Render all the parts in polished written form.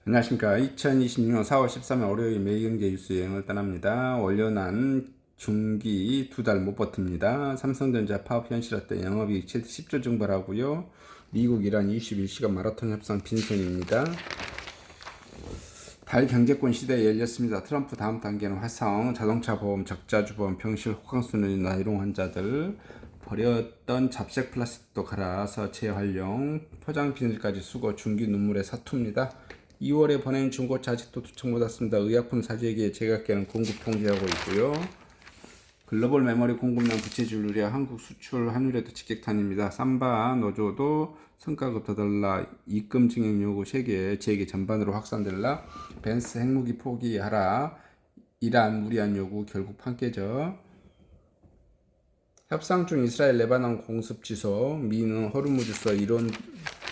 안녕하십니까. 2026년 4월 13일 월요일 매일경제 뉴스 여행을 떠납니다. 월요난 중기 두 달 못 버팁니다. 삼성전자 파업 현실화때 영업이익 최대 10조 증발하고요. 미국 이란 21시간 마라톤 협상 빈손입니다. 달 경제권 시대에 열렸습니다. 트럼프 다음 단계는 화성, 자동차 보험, 적자주 보험, 병실 호강수는 나이롱 환자들, 버렸던 잡색 플라스틱도 갈아서 재활용, 포장 비닐까지 수거, 중기 눈물의 사투입니다. 2월에 보낸 중고차 아직도 도착 못 왔습니다. 의약품 사재기에 제각계는 공급 통제하고 있고요. 글로벌 메모리 공급량 부채질 우려 한국 수출 환율에도 직격탄입니다. 삼바 노조도 성과급 더 달라 입금 증액 요구 세계 재계 전반으로 확산될라 벤스 핵무기 포기하라 이란 무리한 요구 결국 판깨져 협상 중 이스라엘 레바논 공습 취소 미는 호르무즈서 이론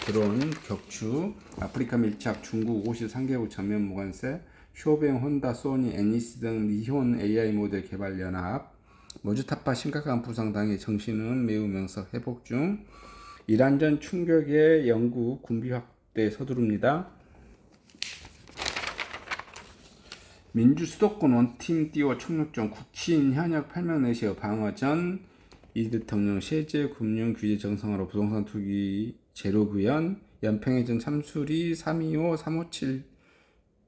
드론 격추 아프리카 밀착 중국 53개국 전면 무관세 쇼뱅 혼다 소니 애니스 등 미혼 AI 모델 개발 연합 모주타파 심각한 부상 당해 정신은 매우 명석 회복 중 이란전 충격에 영국 군비 확대 서두릅니다. 민주 수도권 원팀 띄워 총력전 국힘 현역 8명 내시어 방어 전 이 대통령 세제 금융 규제 정상화로 부동산 투기 제로 구현 연평해전 참수리 325 357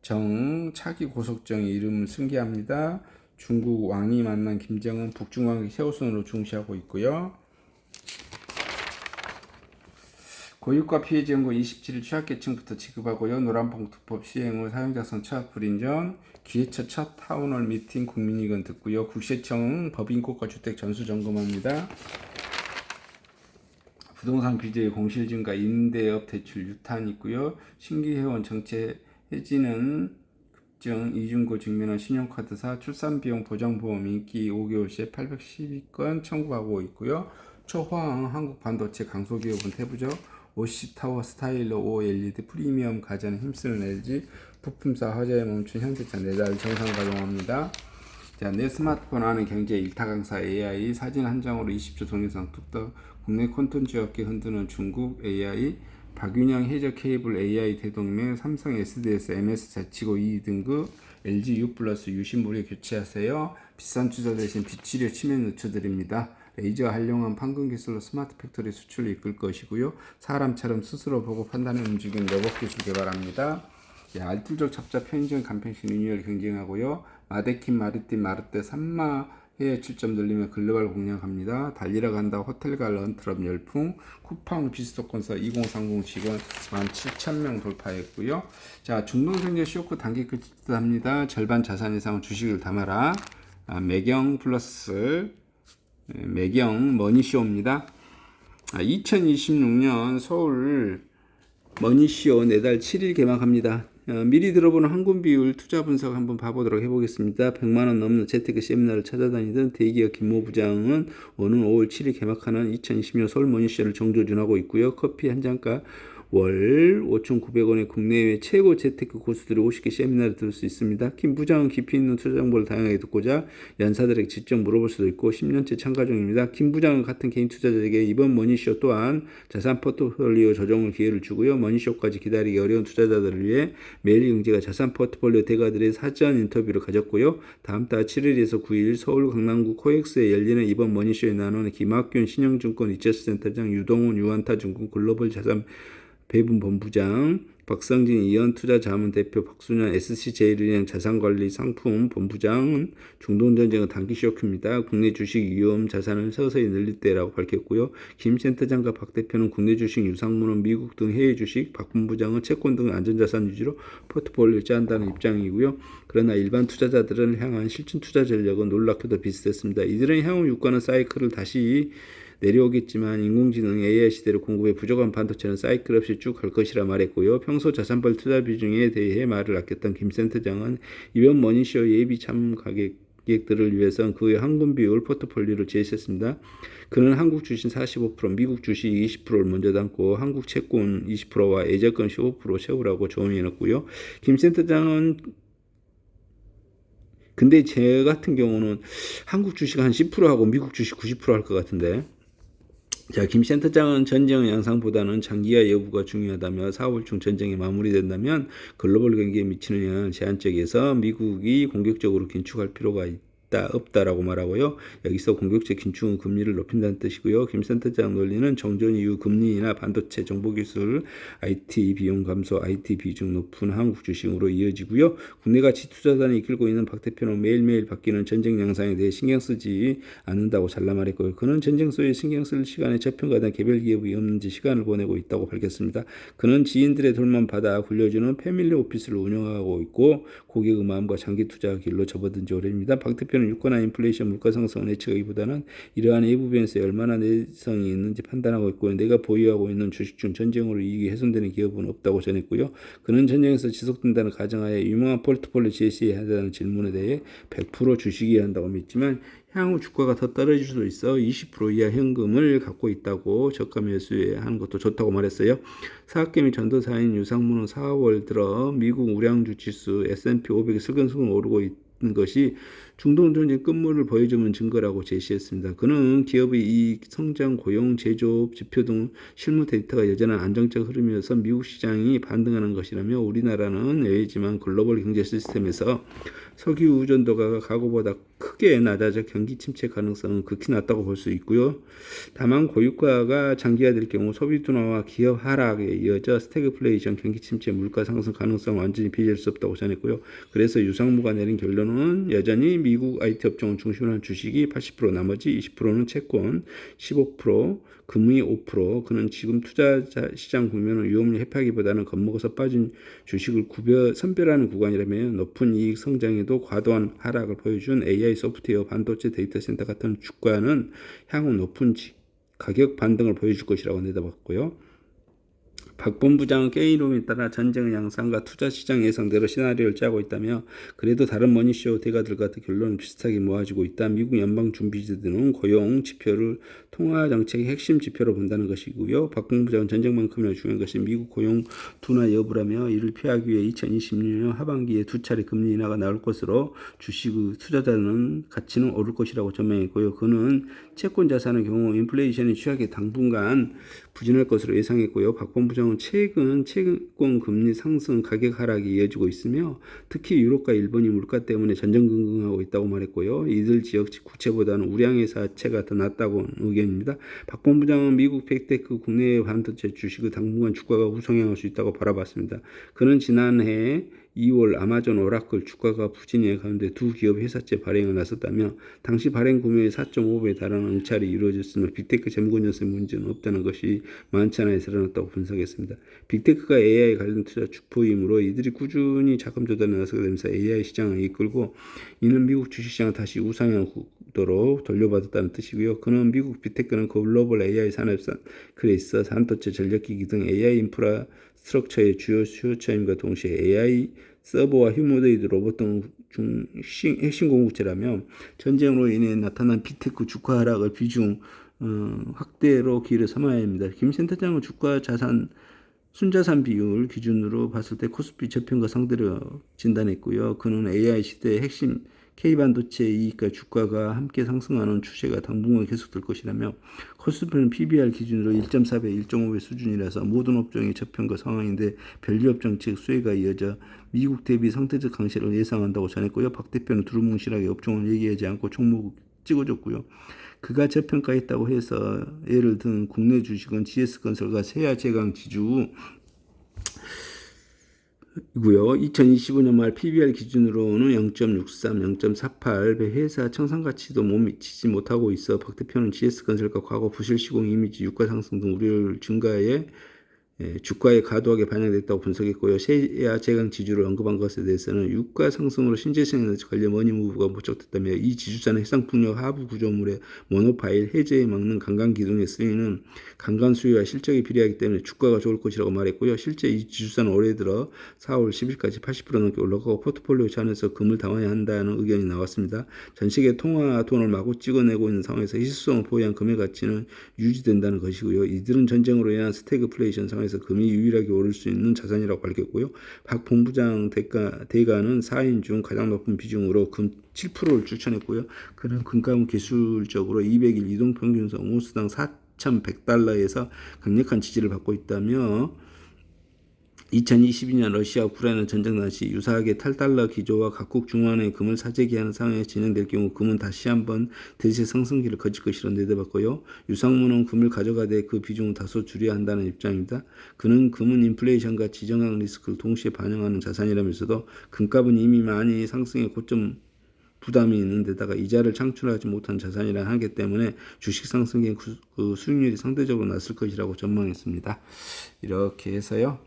정 차기 고속정의 이름을 승계합니다. 중국 왕이 만난 김정은 북중관계 최우선으로 중시하고 있고요. 고유가 피해지원금 27일 취약계층부터 지급하고요. 노란봉투법 시행 후 사용자 선 첫 불인정, 기회처 첫 타운홀 미팅 국민의견 듣고요. 국세청 법인고가 주택 전수 점검합니다. 부동산 규제의 공실 증가, 임대업 대출 유탄 있고요. 신규 회원 정체 해지는 급증, 이중고 직면한 신용카드사 출산비용 보장보험 인기 5개월 시에 812건 청구하고 있고요. 초호황 한국반도체 강소기업은 태부죠. OC타워 스타일러 OLED 프리미엄 가전 힘쓰는 LG 부품사 화재에 멈춘 현대차 4달 정상 가동합니다. 자, 내 스마트폰 하는 경제 일타 강사 AI 사진 한 장으로 20조 동영상 뚝딱 국내 콘텐츠 업계 흔드는 중국 AI 박윤영 해저 케이블 AI 대동맹 삼성 SDS MS 자치고 2등급 LG U 플러스 유심 무료 교체하세요. 비싼 투자 대신 비치료 치면 늦춰드립니다. 레이저 활용한 판금 기술로 스마트 팩토리 수출을 이끌 것이고요. 사람처럼 스스로 보고 판단해 움직이는 로봇 기술 개발합니다. 알뜰족 찹자 편의점 간편식 리뉴얼 경쟁하고요. 마데킨 마르틴 마르떼 산마 해외 출점 늘리며 글로벌 공략합니다. 달리러 간다 호텔 갈 런트럽 열풍 쿠팡 비수도권서 2030 직원 17,000명 돌파했고요. 자, 중동생제 쇼크 단기 끝합니다. 절반 자산 이상은 주식을 담아라. 매경 플러스 매경 머니쇼입니다. 2026년 서울 머니쇼 내달 7일 개막합니다. 미리 들어보는 항공 비율 투자 분석 한번 봐보도록 해보겠습니다. 100만원 넘는 재테크 세미나를 찾아다니던 대기업 김모 부장은 오는 5월 7일 개막하는 2026년 서울 머니쇼를 정조준하고 있고요. 커피 한 잔가 월 5,900원에 국내외 최고 재테크 고수들이 50개 세미나를 들을 수 있습니다. 김 부장은 깊이 있는 투자 정보를 다양하게 듣고자 연사들에게 직접 물어볼 수도 있고 10년째 참가 중입니다. 김 부장은 같은 개인 투자자에게 이번 머니쇼 또한 자산 포트폴리오 조정을 기회를 주고요. 머니쇼까지 기다리기 어려운 투자자들을 위해 매일 경제가 자산 포트폴리오 대가들의 사전 인터뷰를 가졌고요. 다음 달 7일에서 9일 서울 강남구 코엑스에 열리는 이번 머니쇼에 나누는 김학균 신영증권 이체스센터장 유동훈 유한타증권 글로벌 자산 배분본부장, 박성진 이현투자자문대표, 박순현 SC제일은행 자산관리 상품 본부장은 중동전쟁은 단기 쇼크입니다. 국내 주식 위험 자산을 서서히 늘릴 때라고 밝혔고요. 김 센터장과 박 대표는 국내 주식 유상문헌 미국 등 해외 주식, 박 본부장은 채권 등 안전자산 위주로 포트폴리오를 짜한다는 입장이고요. 그러나 일반 투자자들을 향한 실전 투자 전략은 놀랍게도 비슷했습니다. 이들은 향후 유가는 사이클을 다시 내려오겠지만 인공지능 AI 시대로 공급에 부족한 반도체는 사이클 없이 쭉 갈 것이라 말했고요. 평소 자산벌 투자 비중에 대해 말을 아꼈던 김 센터장은 이번 머니쇼 예비 참가객들을 위해선 그의 항공 비율 포트폴리오를 제시했습니다. 그는 한국 주식 45%, 미국 주식 20%를 먼저 담고 한국 채권 20%와 예적금 15% 채우라고 조언해놨고요. 김 센터장은 근데 제 같은 경우는 한국 주식 한 10% 하고 미국 주식 90% 할 것 같은데 자, 김 센터장은 전쟁 양상보다는 장기화 여부가 중요하다며 4월 중 전쟁이 마무리된다면 글로벌 경기에 미치는 영향은 제한적이어서 미국이 공격적으로 긴축할 필요가 없다라고 말하고요. 여기서 공격적 긴축은 금리를 높인다는 뜻이고요. 김 센터장 논리는 정전 이후 금리나 반도체, 정보기술, IT 비용 감소, IT 비중 높은 한국 주식으로 이어지고요. 국내 가치 투자단이 이끌고 있는 박 대표는 매일매일 바뀌는 전쟁 양상에 대해 신경 쓰지 않는다고 잘라 말했고요. 그는 전쟁 소에 신경 쓸 시간에 저평가된 개별 기업이 없는지 시간을 보내고 있다고 밝혔습니다. 그는 지인들의 도움만 받아 굴려주는 패밀리 오피스를 운영하고 있고 고객의 마음과 장기 투자 길로 접어든 지 오래입니다. 박 대표는 유가나 인플레이션, 물가 상승을 예측하기보다는 이러한 외부 변수에 얼마나 내성이 있는지 판단하고 있고 내가 보유하고 있는 주식 중 전쟁으로 이익이 훼손되는 기업은 없다고 전했고요. 그는 전쟁에서 지속된다는 가정하에 유망한 포트폴리오 제시해야 한다는 질문에 대해 100% 주식이어야 한다고 믿지만 향후 주가가 더 떨어질 수도 있어 20% 이하 현금을 갖고 있다고 저가 매수에 하는 것도 좋다고 말했어요. 사학개미 전도사인 유상무는 4월 들어 미국 우량주 지수 S&P 500이 슬금슬금 오르고 있는 것이 중동 전쟁 끝물을 보여주는 증거라고 제시했습니다. 그는 기업의 이익, 성장, 고용, 제조업 지표 등 실무 데이터가 여전한 안정적 흐름이어서 미국 시장이 반등하는 것이라며 우리나라는 예외지만 글로벌 경제 시스템에서 석유 의존도가 과거보다 크게 낮아져 경기 침체 가능성은 극히 낮다고 볼 수 있고요. 다만 고유가가 장기화될 경우 소비 둔화와 기업 하락에 이어져 스태그플레이션, 경기 침체, 물가 상승 가능성을 완전히 배제할 수 없다고 전했고요. 그래서 유상무가 내린 결론은 여전히 미국 IT 업종을 중심으로 한 주식이 80%, 나머지 20%는 채권, 15%, 금리 5%. 그는 지금 투자 시장 국면은 위험을 회피하기보다는 겁먹어서 빠진 주식을 선별하는 구간이라며 높은 이익 성장에도 과도한 하락을 보여준 AI 소프트웨어, 반도체, 데이터 센터 같은 주가는 향후 높은 가격 반등을 보여줄 것이라고 내다봤고요. 박 본부장은 게임룸에 따라 전쟁 양상과 투자 시장 예상대로 시나리오를 짜고 있다며 그래도 다른 머니쇼 대가들과 결론은 비슷하게 모아지고 있다. 미국 연방준비제도는 고용 지표를 통화정책의 핵심 지표로 본다는 것이고요. 박 본부장은 전쟁만큼이나 중요한 것이 미국 고용 둔화 여부라며 이를 피하기 위해 2026년 하반기에 두 차례 금리 인하가 나올 것으로 주식의 투자자는 가치는 오를 것이라고 전망했고요. 그는 채권 자산의 경우 인플레이션이 취하게 당분간 부진할 것으로 예상했고요. 박 본부장은 최근 채권 금리 상승, 가격 하락이 이어지고 있으며 특히 유럽과 일본이 물가 때문에 전전긍긍하고 있다고 말했고요. 이들 지역 국채보다는 우량의 사채가 더 낫다고 의견입니다. 박 본부장은 미국 빅테크 국내 반도체 주식의 당분간 주가가 우상향할 수 있다고 바라봤습니다. 그는 지난해 2월 아마존, 오라클 주가가 부진해 가운데 두 기업 회사채 발행을 나섰다며 당시 발행 구매의 4.5배에 달하는 응찰이 이루어졌으며 빅테크 재무건전성에 문제는 없다는 것이 많지 않아 드러났다고 분석했습니다. 빅테크가 AI 관련 투자 주포이므로 이들이 꾸준히 자금 조달에 나서게 되면서 AI 시장을 이끌고 이는 미국 주식시장을 다시 우상향 구도로 돌려받았다는 뜻이고요. 그는 미국 빅테크는 글로벌 AI 산업산 그레이스, 반도체, 전력기기 등 AI 인프라 스트럭처의 주요 수요처임과 동시에 AI 서버와 휴머노이드 로봇 등 핵심 공급체라며 전쟁으로 인해 나타난 빅테크 주가 하락을 비중 확대로 기회를 삼아야 합니다. 김 센터장은 주가 자산 순자산 비율 기준으로 봤을 때 코스피 저평가 상대로 진단했고요. 그는 AI 시대의 핵심 K반도체 이익과 주가가 함께 상승하는 추세가 당분간 계속될 것이라며 코스피는 PBR 기준으로 1.4배, 1.5배 수준이라서 모든 업종이 저평가 상황인데 별기업 정책 수혜가 이어져 미국 대비 상대적 강세를 예상한다고 전했고요. 박 대표는 두루뭉실하게 업종을 얘기하지 않고 종목을 찍어줬고요. 그가 저평가했다고 해서 예를 든 국내 주식은 GS건설과 세아제강지주 이고요. 2025년 말 PBR 기준으로는 0.63, 0.48배 회사 청산가치도 못 미치지 못하고 있어 박 대표는 GS건설과 과거 부실 시공 이미지, 유가 상승 등 우려를 증가해 주가에 과도하게 반영됐다고 분석했고요. 세야 제강 지주를 언급한 것에 대해서는 유가 상승으로 신재생에너지 관련 머니무브가 목적됐다며 이 지주사는 해상풍력 하부 구조물의 모노파일 해제에 막는 강간 기둥에 쓰이는 강간 수요와 실적이 비례하기 때문에 주가가 좋을 것이라고 말했고요. 실제 이 지주사는 올해 들어 4월 10일까지 80% 넘게 올라가고 포트폴리오 제한에서 금을 담아야 한다는 의견이 나왔습니다. 전 세계 통화 돈을 마구 찍어내고 있는 상황에서 희소성을 보유한 금의 가치는 유지된다는 것이고요. 이들은 전쟁으로 인한 스태그플레이션 상황에서 금이 유일하게 오를 수 있는 자산이라고 밝혔고요. 박 본부장 대가는 4인 중 가장 높은 비중으로 금 7%를 추천했고요. 그는 금가은 기술적으로 200일 이동평균선 온수당 4,100달러에서 강력한 지지를 받고 있다며 2022년 러시아 우크라이나 전쟁 당시 유사하게 탈달러 기조와 각국 중앙은행의 금을 사재기하는 상황이 진행될 경우 금은 다시 한번 대세 상승기를 거칠 것이라 내다봤고요. 유상무는 금을 가져가되 그 비중을 다소 줄여야 한다는 입장입니다. 그는 금은 인플레이션과 지정학 리스크를 동시에 반영하는 자산이라면서도 금값은 이미 많이 상승의 고점 부담이 있는 데다가 이자를 창출하지 못한 자산이라 하기 때문에 주식 상승의 그 수익률이 상대적으로 낮을 것이라고 전망했습니다. 이렇게 해서요.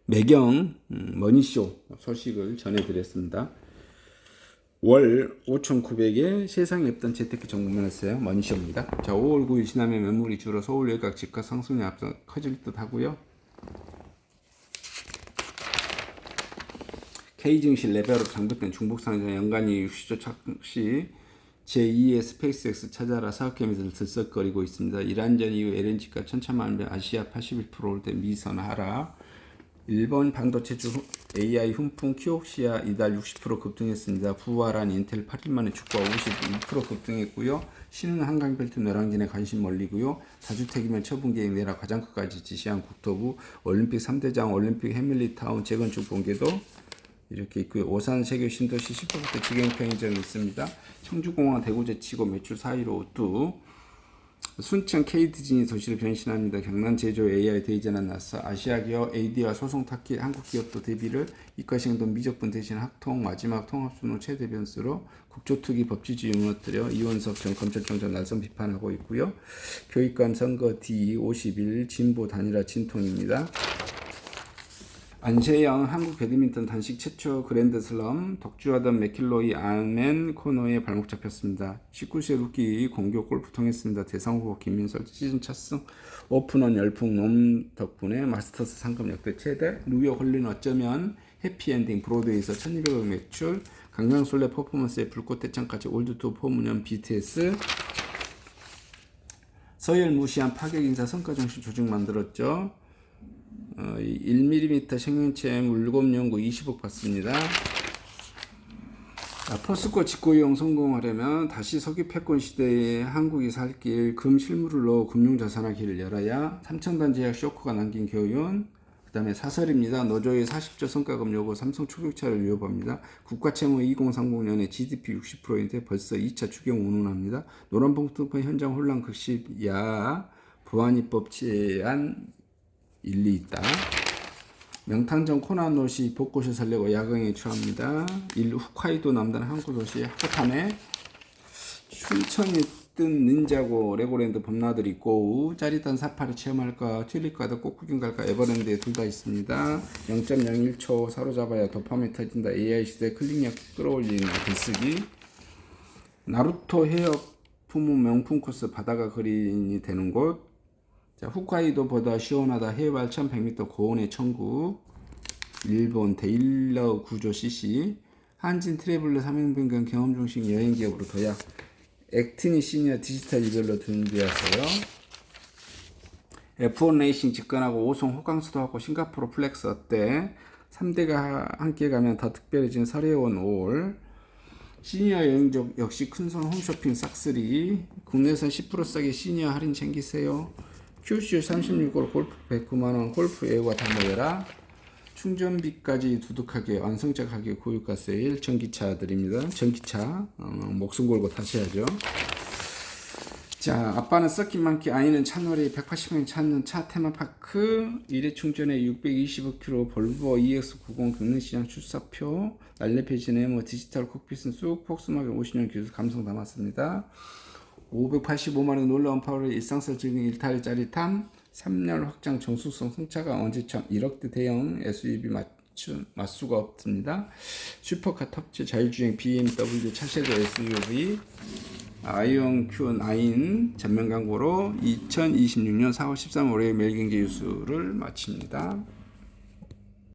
매경 머니쇼 소식을 전해드렸습니다. 월 5,900에 세상에 없던 재테크 정보만 했어요. 머니쇼입니다. 자, 5월 9일 지나면 매물이 주로 서울 외곽 집값 상승에 앞서 커질 듯 하고요. K증시 레벨업 장벽된 중복상장 연간이 60조 착시 제2의 스페이스X 찾아라 사업개미들 들썩거리고 있습니다. 이란전 이후 LNG가 천차만별 아시아 81% 올 때 미선 하락. 일본 반도체주 AI 훈풍 키옥시아 이달 60% 급등했습니다. 부활한 인텔 8일 만에 주가 52% 급등했고요. 신흥 한강벨트 노량진에 관심 몰리고요. 다주택이면 처분 계획 내라 과장급까지 지시한 국토부. 올림픽 3대장 올림픽 해밀리타운 재건축 공개도 이렇게 있고요. 오산 세계 신도시 10%부터 직행 편의점이 있습니다. 청주공항 대구제치고 매출 4위로 우뚝. 순천 K디즈니 도시로 변신합니다. 경남 제조 AI 대이전한 나서 아시아 기업 AD와 소송 타깃 한국 기업도 대비를 이과시행동 미적분 대신 학통 마지막 통합순호 최대 변수로 국조투기 법치주의 무너뜨려 이원석 전 검찰총장 날선 비판하고 있고요. 교육감 선거 D51 진보 단일화 진통입니다. 안세영 한국 배드민턴 단식 최초 그랜드슬럼 독주하던 맥킬로이 아멘 코너에 발목 잡혔습니다. 19세 루키 공교 골프 통했습니다. 대상 후보 김민설 시즌 첫 승 오픈원 열풍 놈 덕분에 마스터스 상금 역대 최대 뉴욕 홀린 어쩌면 해피엔딩 브로드웨이에서 1200억 매출 강강술래 퍼포먼스의 불꽃 대창까지 올드투 포문연 BTS 서열 무시한 파격 인사 성과정신 조직 만들었죠. 1mm 생명체 물곰 연구 20억 받습니다. 포스코 직구이용 성공하려면 다시 석유 패권 시대에 한국이 살 길 금 실물을 넣어 금융자산화 길을 열어야 삼천단 제약 쇼크가 남긴 교훈. 그 다음에 사설입니다. 노조의 40조 성과금 요구 삼성 초격차를 위협합니다. 국가채무 2030년에 GDP 60%인데 벌써 2차 추경 운운합니다. 노란봉투판 현장 혼란 극심 야 보안입법 제안 일리 있다. 명탕정 코나노시 벚꽃을 살려고 야광에 처합니다. 홋카이도 남단 항구도시 하코탐에 춘천에 뜬 닌자고 레고랜드 범나들 있고 짜릿한 사파리 체험할까 튤립가드 꽃구경 갈까 에버랜드에 둘 다 있습니다. 0.01초 사로잡아야 도파민 터진다. AI 시대 클릭력 끌어올리는 글쓰기. 나루토 헤어 품무 명품 코스 바다가 그린이 되는 곳. 자, 홋카이도보다 시원하다 해발 1100m 고온의 천국. 일본 데일러 구조 CC 한진 트래블러 3인 변경 경험 중심 여행 기업으로 도약. 액티니 시니어 디지털 이별로 준비하세요. F1 레이싱 직관하고 오송 호강수도 하고 싱가포르 플렉스 어때? 3대가 함께 가면 더 특별해진 설혜원 올. 시니어 여행족 역시 큰손 홈쇼핑 싹쓸이. 국내선 10% 싸게 시니어 할인 챙기세요. 큐슈 36홀 골프 109만원 골프 에어가 다 모여라. 충전비까지 두둑하게 완성차 가격 고유가 세일. 전기차 드립니다. 전기차 목숨 걸고 타셔야죠. 자, 아빠는 썩기 많기 아이는 차놀이 180명 찾는 차 테마파크. 일회 충전에 625km 볼보 EX90 경능시장 출사표. 날래페이지네 뭐 디지털 콕핏은 쑥 폭스마겐 50년 기술 감성 담았습니다. 585만원 놀라운 파워를 일상설 즐기는 일탈의 짜릿함. 3년 확장 정수성 승차가 언제처럼 1억대 대형 SUV 맞수가 없습니다. 슈퍼카 탑재 자율주행 BMW 차세대 SUV 아이온 Q9 전면 광고로 2026년 4월 13일 월요일 매일경제 뉴스를 마칩니다.